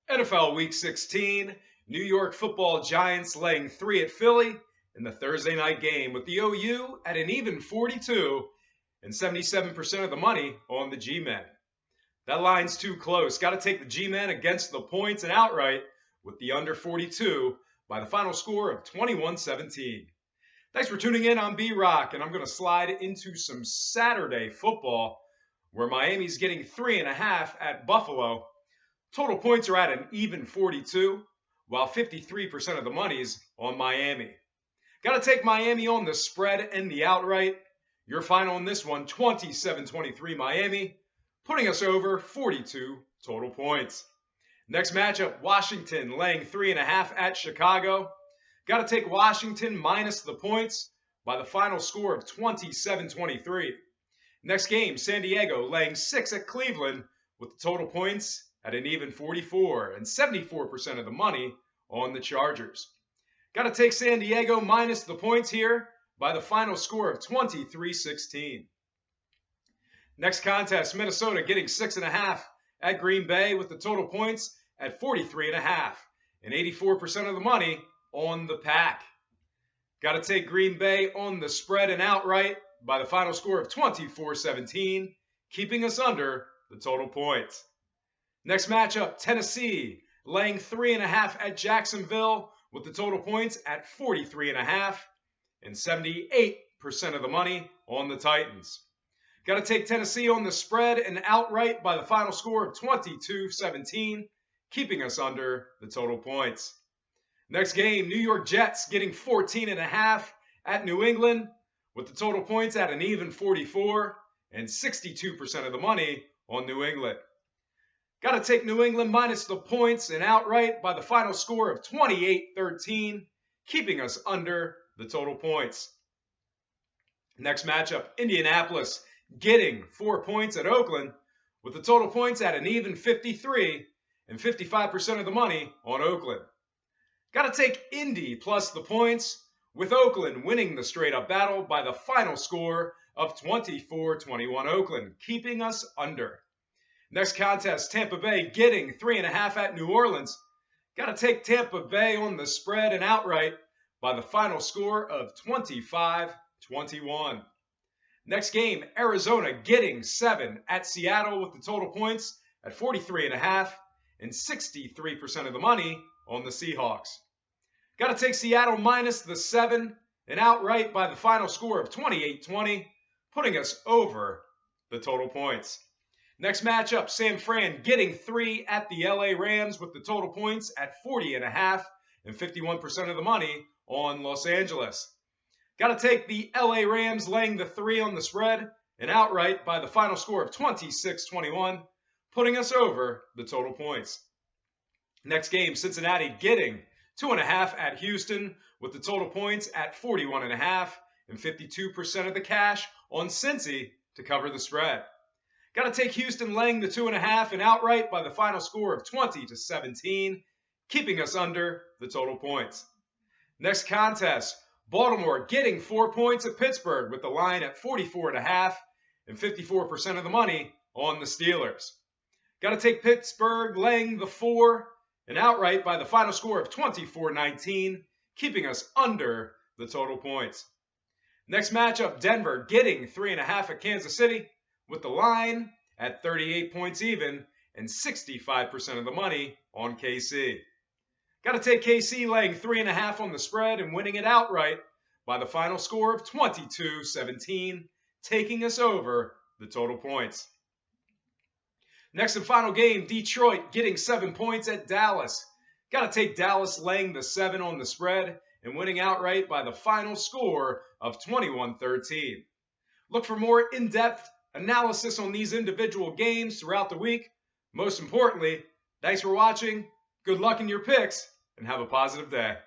NFL Week 16, New York Football Giants laying 3 at Philly in the Thursday night game with the OU at an even 42 and 77% of the money on the G-Men. That line's too close. Got to take the G-Men against the points and outright with the under 42 by the final score of 21-17. Thanks for tuning in. I'm B-Rock, and I'm going to slide into some Saturday football where Miami's getting 3.5 at Buffalo. Total points are at an even 42, while 53% of the money's on Miami. Got to take Miami on the spread and the outright. Your final on this one, 27-23 Miami, putting us over 42 total points. Next matchup, Washington laying 3.5 at Chicago. Got to take Washington minus the points by the final score of 27-23. Next game, San Diego laying 6 at Cleveland with the total points at an even 44 and 74% of the money on the Chargers. Got to take San Diego minus the points here by the final score of 23-16. Next contest, Minnesota getting 6.5 at Green Bay with the total points at 43.5 and 84% of the money on the Pack. Got to take Green Bay on the spread and outright by the final score of 24-17, keeping us under the total points. Next matchup, Tennessee laying 3.5 at Jacksonville with the total points at 43.5 and 78% of the money on the Titans. Got to take Tennessee on the spread and outright by the final score of 22-17, keeping us under the total points. Next game, New York Jets getting 14.5 at New England with the total points at an even 44 and 62% of the money on New England. Got to take New England minus the points and outright by the final score of 28-13, keeping us under the total points. Next matchup, Indianapolis getting 4 points at Oakland with the total points at an even 53 and 55% of the money on Oakland. Got to take Indy plus the points with Oakland winning the straight-up battle by the final score of 24-21 Oakland, keeping us under. Next contest, Tampa Bay getting 3.5 at New Orleans. Got to take Tampa Bay on the spread and outright by the final score of 25-21. Next game, Arizona getting 7 at Seattle with the total points at 43.5 and 63% of the money on the Seahawks. Got to take Seattle minus the 7 and outright by the final score of 28-20, putting us over the total points. Next matchup, San Fran getting 3 at the LA Rams with the total points at 40.5 and 51% of the money on Los Angeles. Got to take the LA Rams laying the 3 on the spread and outright by the final score of 26-21, putting us over the total points. Next game, Cincinnati getting 2.5 at Houston with the total points at 41.5 and 52% of the cash on Cincy to cover the spread. Got to take Houston laying the 2.5 and outright by the final score of 20-17, keeping us under the total points. Next contest, Baltimore getting 4 points at Pittsburgh with the line at 44.5 and 54% of the money on the Steelers. Got to take Pittsburgh laying the 4 and outright by the final score of 24-19, keeping us under the total points. Next matchup, Denver getting 3.5 at Kansas City with the line at 38 points even and 65% of the money on KC. Got to take KC laying 3.5 on the spread and winning it outright by the final score of 22-17, taking us over the total points. Next and final game, Detroit getting 7 points at Dallas. Got to take Dallas laying the 7 on the spread and winning outright by the final score of 21-13. Look for more in-depth analysis on these individual games throughout the week. Most importantly, thanks for watching, good luck in your picks, and have a positive day.